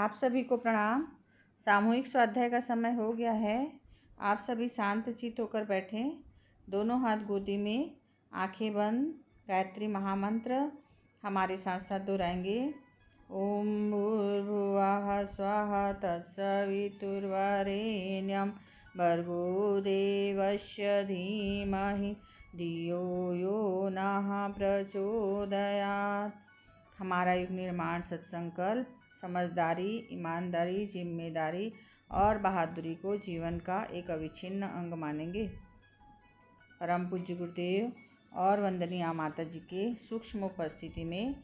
आप सभी को प्रणाम। सामूहिक स्वाध्याय का समय हो गया है। आप सभी शांत चित्त होकर बैठें। दोनों हाथ गोदी में, आंखें बंद। गायत्री महामंत्र हमारे साथ साथ दोहराएंगे। ओम भूर्भुवः स्वः तत्सवितुर्वरेण्यं भर्गो देवस्य धीमहि धियो यो नः प्रचोदयात्। हमारा युग निर्माण सत्संकल्प समझदारी, ईमानदारी, जिम्मेदारी और बहादुरी को जीवन का एक अविच्छिन्न अंग मानेंगे। परम पूज्य गुरुदेव और वंदनीय माता जी के सूक्ष्म उपस्थिति में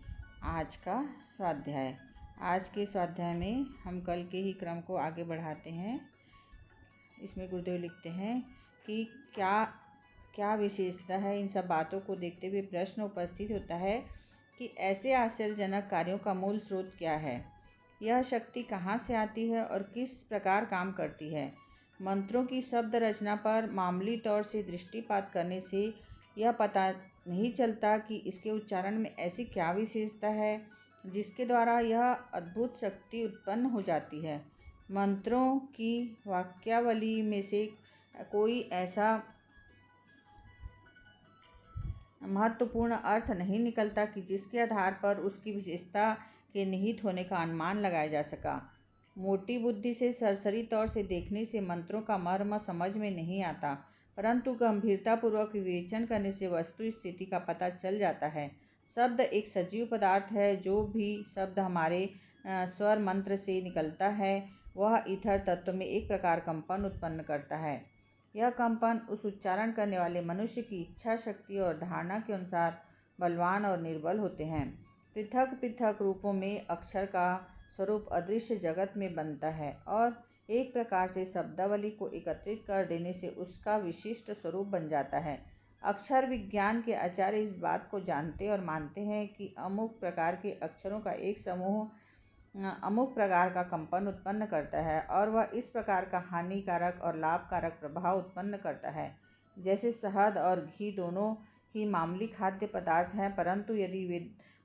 आज का स्वाध्याय। आज के स्वाध्याय में हम कल के ही क्रम को आगे बढ़ाते हैं। इसमें गुरुदेव लिखते हैं कि क्या विशेषता है। इन सब बातों को देखते हुए प्रश्न उपस्थित होता है कि ऐसे आश्चर्यजनक कार्यों का मूल स्रोत क्या है, यह शक्ति कहाँ से आती है और किस प्रकार काम करती है। मंत्रों की शब्द रचना पर मामूली तौर से दृष्टिपात करने से यह पता नहीं चलता कि इसके उच्चारण में ऐसी क्या विशेषता है जिसके द्वारा यह अद्भुत शक्ति उत्पन्न हो जाती है। मंत्रों की वाक्यावली में से कोई ऐसा महत्वपूर्ण अर्थ नहीं निकलता कि जिसके आधार पर उसकी विशेषता के निहित होने का अनुमान लगाया जा सका। मोटी बुद्धि से सरसरी तौर से देखने से मंत्रों का मर्म समझ में नहीं आता, परंतु गंभीरतापूर्वक विवेचन करने से वस्तु स्थिति का पता चल जाता है। शब्द एक सजीव पदार्थ है। जो भी शब्द हमारे स्वर मंत्र से निकलता है वह ईथर तत्व में एक प्रकार कंपन उत्पन्न करता है। यह कंपन उस उच्चारण करने वाले मनुष्य की इच्छा शक्ति और धारणा के अनुसार बलवान और निर्बल होते हैं। पृथक पृथक रूपों में अक्षर का स्वरूप अदृश्य जगत में बनता है और एक प्रकार से शब्दावली को एकत्रित कर देने से उसका विशिष्ट स्वरूप बन जाता है। अक्षर विज्ञान के आचार्य इस बात को जानते और मानते हैं कि अमुक प्रकार के अक्षरों का एक समूह अमुक प्रकार का कंपन उत्पन्न करता है और वह इस प्रकार का हानिकारक और लाभकारक प्रभाव उत्पन्न करता है। जैसे शहद और घी दोनों ही मामूली खाद्य पदार्थ हैं, परंतु यदि वे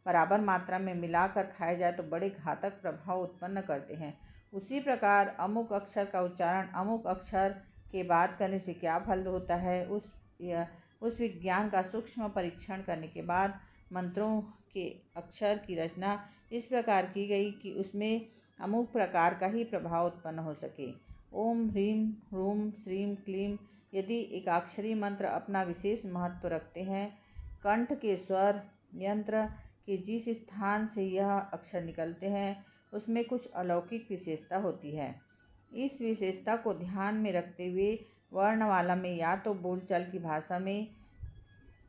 बराबर मात्रा में मिलाकर खाए जाए तो बड़े घातक प्रभाव उत्पन्न करते हैं। उसी प्रकार अमुक अक्षर का उच्चारण अमुक अक्षर के बाद करने से क्या फल होता है, उस विज्ञान का सूक्ष्म परीक्षण करने के बाद मंत्रों के अक्षर की रचना इस प्रकार की गई कि उसमें अमुक प्रकार का ही प्रभाव उत्पन्न हो सके। ओम ह्रीम ह्रूम श्रीम क्लीम यदि एकाक्षरी मंत्र अपना विशेष महत्व रखते हैं। कंठ के स्वर यंत्र के जिस स्थान से यह अक्षर निकलते हैं उसमें कुछ अलौकिक विशेषता होती है। इस विशेषता को ध्यान में रखते हुए वर्णमाला में या तो बोलचाल की भाषा में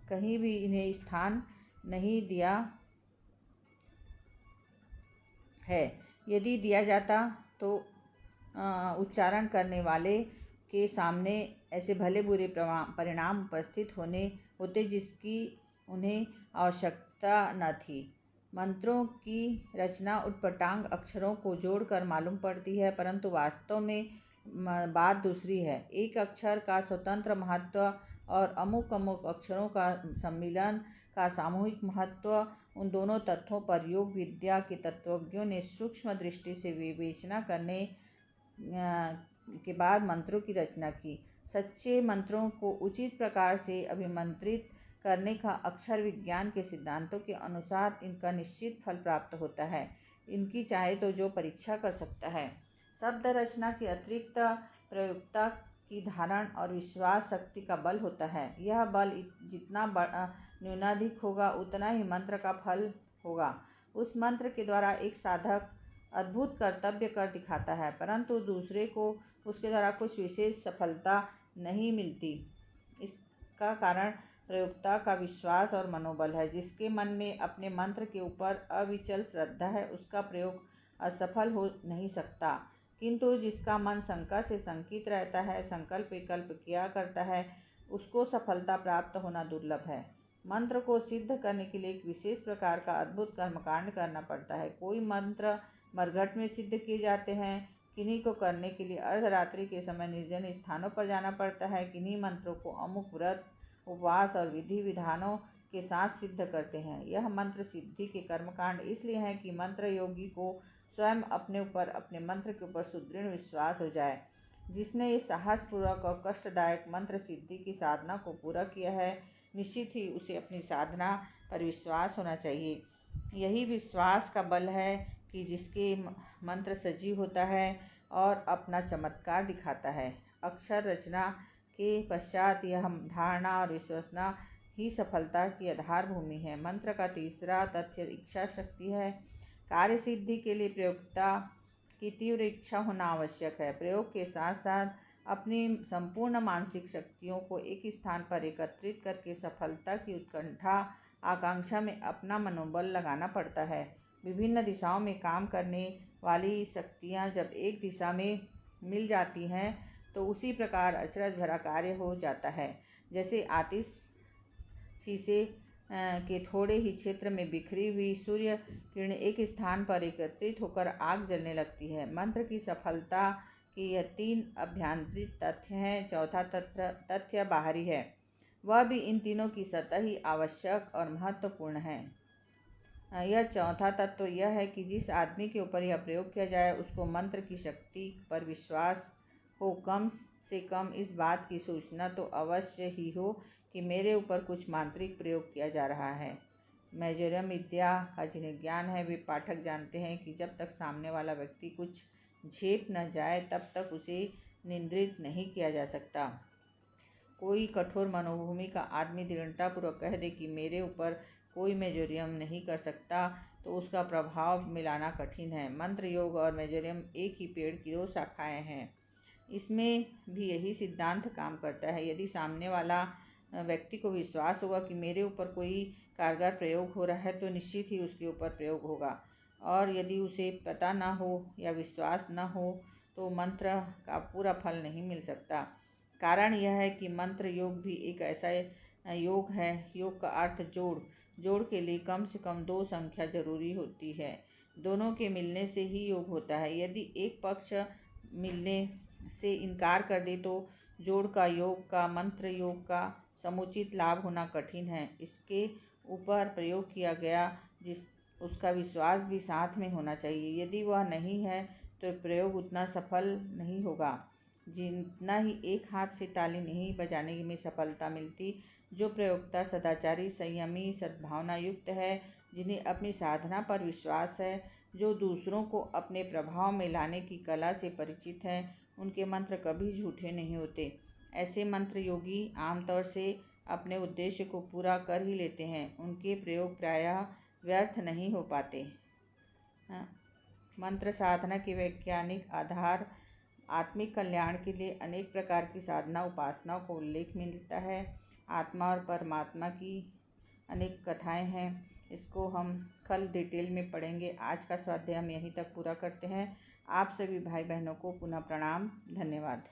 कहीं भी इन्हें स्थान नहीं दिया है। यदि दिया जाता तो उच्चारण करने वाले के सामने ऐसे भले बुरे परिणाम उपस्थित होते जिसकी उन्हें आवश्यकता न थी। मंत्रों की रचना उटपटांग अक्षरों को जोड़कर मालूम पड़ती है, परंतु वास्तव में बात दूसरी है। एक अक्षर का स्वतंत्र महत्व और अमुक अमुक अक्षरों का सम्मिलन का सामूहिक महत्व, उन दोनों तथ्यों पर योग विद्या के तत्वज्ञों ने सूक्ष्म दृष्टि से विवेचना करने के बाद मंत्रों की रचना की। सच्चे मंत्रों को उचित प्रकार से अभिमंत्रित करने का अक्षर विज्ञान के सिद्धांतों के अनुसार इनका निश्चित फल प्राप्त होता है। इनकी चाहे तो जो परीक्षा कर सकता है। शब्द रचना के अतिरिक्त प्रयोक्ता की धारण और विश्वास शक्ति का बल होता है। यह बल जितना न्यूनाधिक होगा उतना ही मंत्र का फल होगा। उस मंत्र के द्वारा एक साधक अद्भुत कर्तव्य कर दिखाता है, परंतु दूसरे को उसके द्वारा कुछ विशेष सफलता नहीं मिलती। इसका कारण प्रयोक्ता का विश्वास और मनोबल है। जिसके मन में अपने मंत्र के ऊपर अविचल श्रद्धा है उसका प्रयोग असफल हो नहीं सकता, किंतु जिसका मन शंका से शंकित रहता है, संकल्प विकल्प किया करता है, उसको सफलता प्राप्त होना दुर्लभ है। मंत्र को सिद्ध करने के लिए एक विशेष प्रकार का अद्भुत कर्मकांड करना पड़ता है। कोई मंत्र मरघट में सिद्ध किए जाते हैं, किन्हीं को करने के लिए अर्धरात्रि के समय निर्जन स्थानों पर जाना पड़ता है। किन्हीं मंत्रों को अमुक व्रत उपवास और विधि विधानों के साथ सिद्ध करते हैं। यह मंत्र सिद्धि के कर्मकांड इसलिए हैं कि मंत्र योगी को स्वयं अपने ऊपर, अपने मंत्र के ऊपर सुदृढ़ विश्वास हो जाए। जिसने ये साहसपूर्वक और कष्टदायक मंत्र सिद्धि की साधना को पूरा किया है, निश्चित ही उसे अपनी साधना पर विश्वास होना चाहिए। यही विश्वास का बल है कि जिसके मंत्र सजीव होता है और अपना चमत्कार दिखाता है। अक्षर रचना के पश्चात यह धारणा और विश्वसना ही सफलता की आधार भूमि है। मंत्र का तीसरा तथ्य इच्छा शक्ति है। कार्य सिद्धि के लिए प्रयोक्ता की तीव्र इच्छा होना आवश्यक है। प्रयोग के साथ साथ अपनी संपूर्ण मानसिक शक्तियों को एक स्थान पर एकत्रित करके सफलता की उत्कंठा आकांक्षा में अपना मनोबल लगाना पड़ता है। विभिन्न दिशाओं में काम करने वाली शक्तियाँ जब एक दिशा में मिल जाती हैं तो उसी प्रकार अचरज भरा कार्य हो जाता है। जैसे आतिश शीशे के थोड़े ही क्षेत्र में बिखरी हुई सूर्य किरणें एक स्थान पर एकत्रित होकर आग जलने लगती है। मंत्र की सफलता के यह 3 अभ्यंतरिक तथ्य हैं। चौथा तथ्य बाहरी है, वह भी इन तीनों की सतह ही आवश्यक और महत्वपूर्ण है। यह चौथा तत्व यह है कि जिस आदमी के ऊपर यह प्रयोग किया जाए उसको मंत्र की शक्ति पर विश्वास हो। कम से कम इस बात की सूचना तो अवश्य ही हो कि मेरे ऊपर कुछ मांत्रिक प्रयोग किया जा रहा है। मेजोरियम विद्या का जिन्हें ज्ञान है वे पाठक जानते हैं कि जब तक सामने वाला व्यक्ति कुछ झेप न जाए तब तक उसे नियंत्रित नहीं किया जा सकता। कोई कठोर मनोभूमि का आदमी दृढ़तापूर्वक कह दे कि मेरे ऊपर कोई मेजोरियम नहीं कर सकता तो उसका प्रभाव मिलाना कठिन है। मंत्र योग और मेजोरियम एक ही पेड़ की 2 शाखाएं हैं। इसमें भी यही सिद्धांत काम करता है। यदि सामने वाला व्यक्ति को विश्वास होगा कि मेरे ऊपर कोई कारगर प्रयोग हो रहा है तो निश्चित ही उसके ऊपर प्रयोग होगा, और यदि उसे पता ना हो या विश्वास न हो तो मंत्र का पूरा फल नहीं मिल सकता। कारण यह है कि मंत्र योग भी एक ऐसा योग है। योग का अर्थ जोड़ के लिए कम से कम 2 संख्या जरूरी होती है। दोनों के मिलने से ही योग होता है। यदि एक पक्ष मिलने से इनकार कर दे तो जोड़ का, योग का, मंत्र योग का समुचित लाभ होना कठिन है। इसके ऊपर प्रयोग किया गया उसका विश्वास भी साथ में होना चाहिए। यदि वह नहीं है तो प्रयोग उतना सफल नहीं होगा जितना ही एक हाथ से ताली नहीं बजाने में सफलता मिलती। जो प्रयोक्ता सदाचारी, संयमी, सद्भावना युक्त है, जिन्हें अपनी साधना पर विश्वास है, जो दूसरों को अपने प्रभाव में लाने की कला से परिचित हैं, उनके मंत्र कभी झूठे नहीं होते। ऐसे मंत्र योगी आमतौर से अपने उद्देश्य को पूरा कर ही लेते हैं। उनके प्रयोग प्रायः व्यर्थ नहीं हो पाते। मंत्र साधना के वैज्ञानिक आधार आत्मिक कल्याण के लिए अनेक प्रकार की साधना उपासनाओं को उल्लेख मिलता है। आत्मा और परमात्मा की अनेक कथाएं हैं। इसको हम कल डिटेल में पढ़ेंगे। आज का स्वाध्याय हम यहीं तक पूरा करते हैं। आप सभी भाई बहनों को पुनः प्रणाम। धन्यवाद।